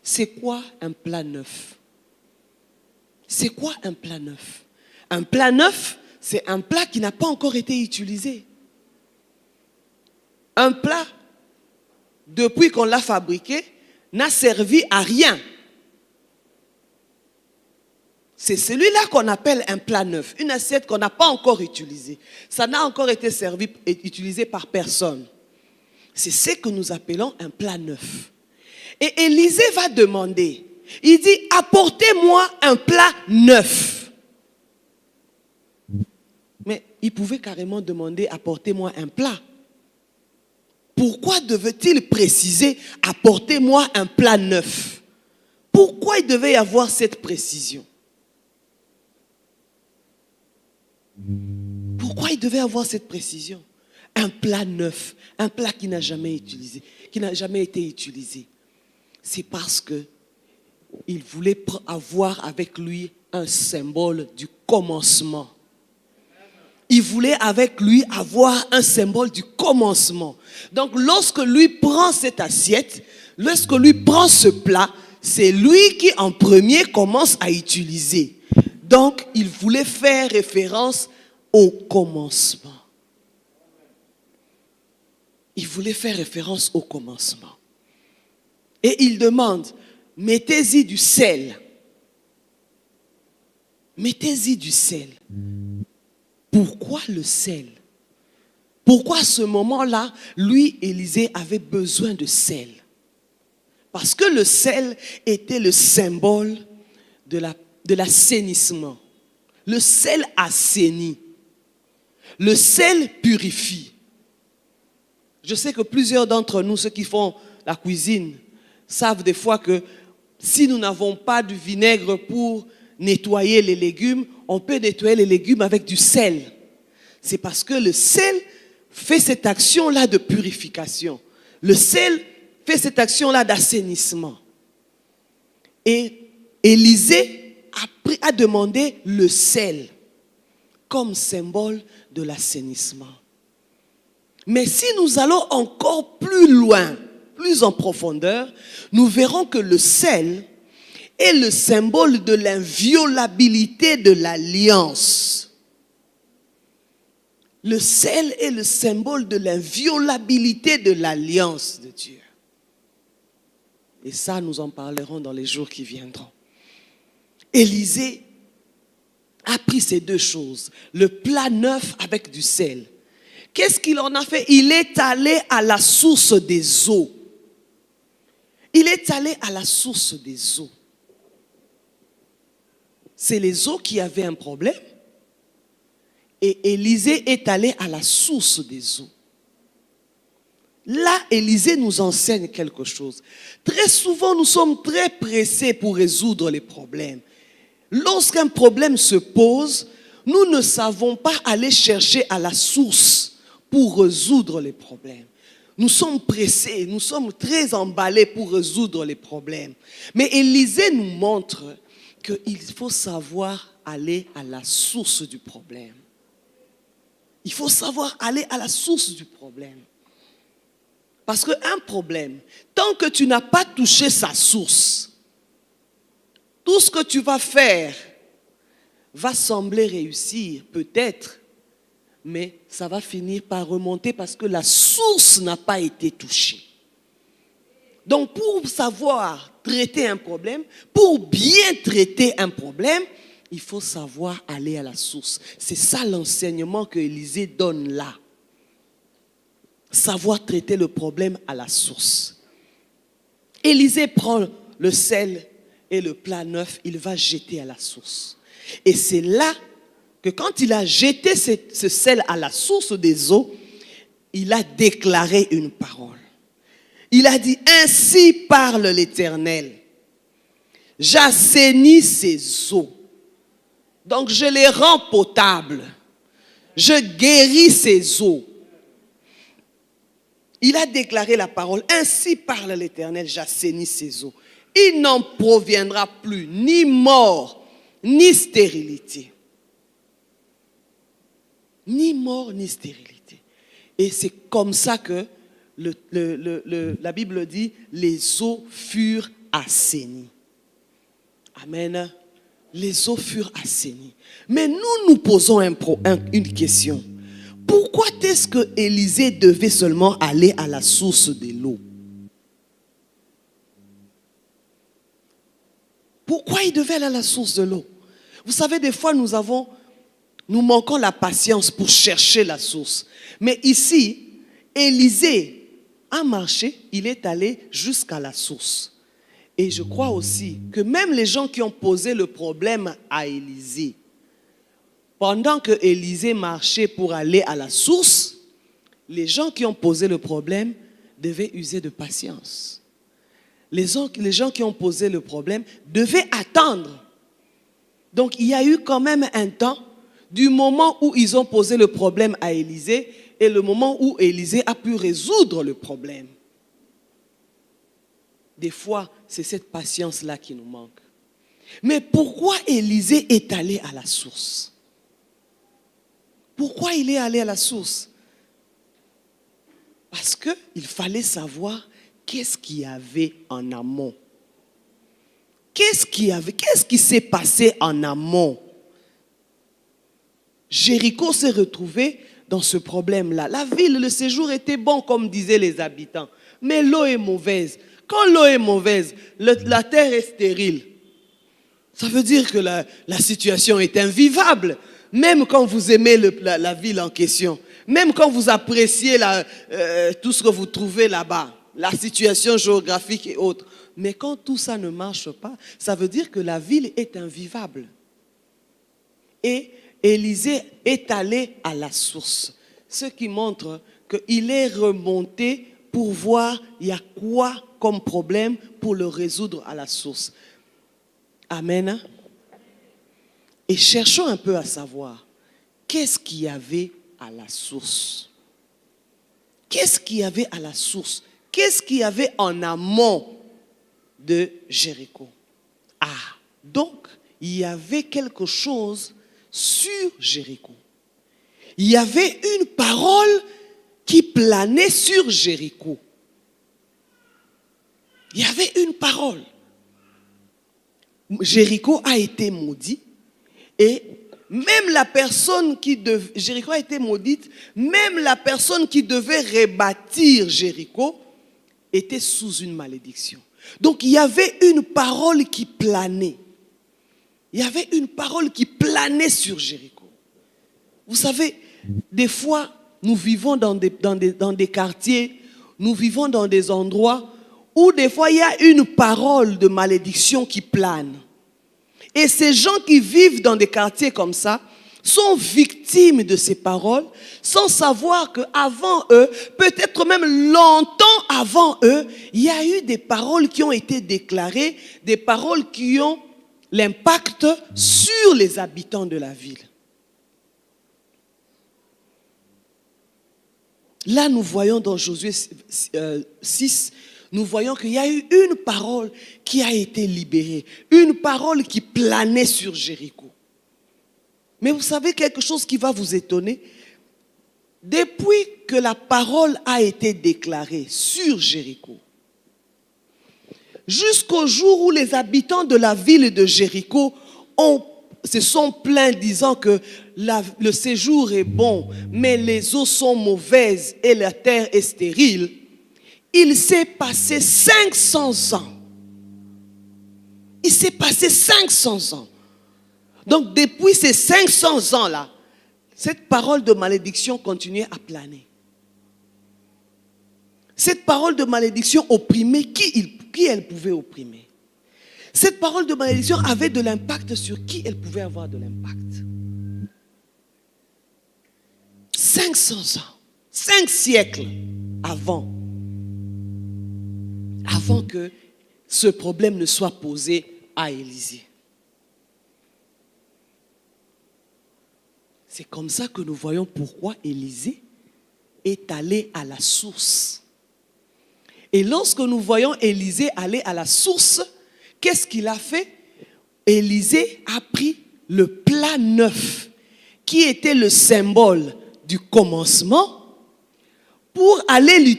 C'est quoi un plat neuf? C'est quoi un plat neuf? Un plat neuf, c'est un plat qui n'a pas encore été utilisé. Un plat, depuis qu'on l'a fabriqué, n'a servi à rien. C'est celui-là qu'on appelle un plat neuf, une assiette qu'on n'a pas encore utilisée. Ça n'a encore été servi et utilisé par personne. C'est ce que nous appelons un plat neuf. Et Élisée va demander, il dit, apportez-moi un plat neuf. Mais il pouvait carrément demander, apportez-moi un plat. Pourquoi devait-il préciser, apportez-moi un plat neuf? Pourquoi il devait y avoir cette précision? Pourquoi il devait avoir cette précision? Un plat neuf, un plat qui n'a jamais été utilisé. C'est parce que il voulait avoir avec lui un symbole du commencement. Il voulait avec lui avoir un symbole du commencement. Donc lorsque lui prend cette assiette, lorsque lui prend ce plat, c'est lui qui en premier commence à utiliser. Donc il voulait faire référence au commencement. Il voulait faire référence au commencement. Et il demande, mettez-y du sel. Mettez-y du sel. Pourquoi le sel? Pourquoi à ce moment-là, lui, Élisée, avait besoin de sel? Parce que le sel était le symbole de l'assainissement. Le sel assainit. Le sel purifie. Je sais que plusieurs d'entre nous, ceux qui font la cuisine, savent des fois que si nous n'avons pas du vinaigre pour nettoyer les légumes, on peut nettoyer les légumes avec du sel. C'est parce que le sel fait cette action-là de purification. Le sel fait cette action-là d'assainissement. Et Élisée a demandé le sel comme symbole de l'assainissement. Mais si nous allons encore plus loin, plus en profondeur, nous verrons que le sel est le symbole de l'inviolabilité de l'alliance. Le sel est le symbole de l'inviolabilité de l'alliance de Dieu. Et ça, nous en parlerons dans les jours qui viendront. Élisée a pris ces deux choses, le plat neuf avec du sel. Qu'est-ce qu'il en a fait? Il est allé à la source des eaux. Il est allé à la source des eaux. C'est les eaux qui avaient un problème. Et Élisée est allé à la source des eaux. Là, Élisée nous enseigne quelque chose. Très souvent, nous sommes très pressés pour résoudre les problèmes. Lorsqu'un problème se pose, nous ne savons pas aller chercher à la source pour résoudre les problèmes. Nous sommes pressés, nous sommes très emballés pour résoudre les problèmes. Mais Élisée nous montre qu'il faut savoir aller à la source du problème. Il faut savoir aller à la source du problème. Parce qu'un problème, tant que tu n'as pas touché sa source, tout ce que tu vas faire va sembler réussir, peut-être, mais ça va finir par remonter parce que la source n'a pas été touchée. Donc pour savoir traiter un problème, pour bien traiter un problème, il faut savoir aller à la source. C'est ça l'enseignement que Élisée donne là. Savoir traiter le problème à la source. Élisée prend le sel et le plat neuf, il va jeter à la source. Et c'est là que quand il a jeté ce sel à la source des eaux, il a déclaré une parole. Il a dit, ainsi parle l'Éternel. J'assainis ces eaux. Donc je les rends potables. Je guéris ces eaux. Il a déclaré la parole, ainsi parle l'Éternel, j'assainis ces eaux. Il n'en proviendra plus ni mort, ni stérilité. Ni mort, ni stérilité. Et c'est comme ça que la Bible dit, les eaux furent assainies. Amen. Les eaux furent assainies. Mais nous posons une question. Pourquoi est-ce que Élisée devait seulement aller à la source de l'eau? Pourquoi il devait aller à la source de l'eau? Vous savez, des fois, nous manquons la patience pour chercher la source. Mais ici, Élisée a marché, il est allé jusqu'à la source. Et je crois aussi que même les gens qui ont posé le problème à Élisée, pendant que Élisée marchait pour aller à la source, les gens qui ont posé le problème devaient user de patience. Les gens qui ont posé le problème devaient attendre. Donc il y a eu quand même un temps du moment où ils ont posé le problème à Élisée et le moment où Élisée a pu résoudre le problème. Des fois, c'est cette patience-là qui nous manque. Mais pourquoi Élisée est allé à la source? Pourquoi il est allé à la source? Parce qu'il fallait savoir qu'est-ce qu'il y avait en amont. Qu'est-ce qui s'est passé en amont? Jéricho s'est retrouvé dans ce problème-là. La ville, le séjour était bon, comme disaient les habitants. Mais l'eau est mauvaise. Quand l'eau est mauvaise, la terre est stérile. Ça veut dire que la situation est invivable. Même quand vous aimez la ville en question. Même quand vous appréciez tout ce que vous trouvez là-bas. La situation géographique et autres. Mais quand tout ça ne marche pas, ça veut dire que la ville est invivable. Et Élisée est allé à la source. Ce qui montre qu'il est remonté pour voir il y a quoi comme problème pour le résoudre à la source. Amen. Et cherchons un peu à savoir qu'est-ce qu'il y avait à la source. Qu'est-ce qu'il y avait à la source? Qu'est-ce qu'il y avait en amont de Jéricho? Donc, il y avait quelque chose sur Jéricho. Il y avait une parole qui planait sur Jéricho. Il y avait une parole. Jéricho a été maudit et même la personne Jéricho a été maudite, même la personne qui devait rebâtir Jéricho était sous une malédiction. Donc il y avait une parole qui planait. Il y avait une parole qui planait sur Jéricho. Vous savez, des fois, nous vivons dans des quartiers, nous vivons dans des endroits où des fois il y a une parole de malédiction qui plane. Et ces gens qui vivent dans des quartiers comme ça sont victimes de ces paroles sans savoir qu'avant eux, peut-être même longtemps avant eux, il y a eu des paroles qui ont été déclarées, des paroles qui ont l'impact sur les habitants de la ville. Là, nous voyons dans Josué 6, nous voyons qu'il y a eu une parole qui a été libérée, une parole qui planait sur Jéricho. Mais vous savez quelque chose qui va vous étonner? Depuis que la parole a été déclarée sur Jéricho, jusqu'au jour où les habitants de la ville de Jéricho se sont plaints disant que le séjour est bon, mais les eaux sont mauvaises et la terre est stérile, il s'est passé 500 ans. Il s'est passé 500 ans. Donc depuis ces 500 ans-là, cette parole de malédiction continuait à planer. Cette parole de malédiction opprimait qui elle pouvait opprimer. Cette parole de malédiction avait de l'impact sur qui elle pouvait avoir de l'impact. 500 ans, 5 siècles avant que ce problème ne soit posé à Élisée. C'est comme ça que nous voyons pourquoi Élisée est allé à la source. Et lorsque nous voyons Élisée aller à la source, qu'est-ce qu'il a fait? Élisée a pris le plat neuf, qui était le symbole du commencement, pour aller l'utiliser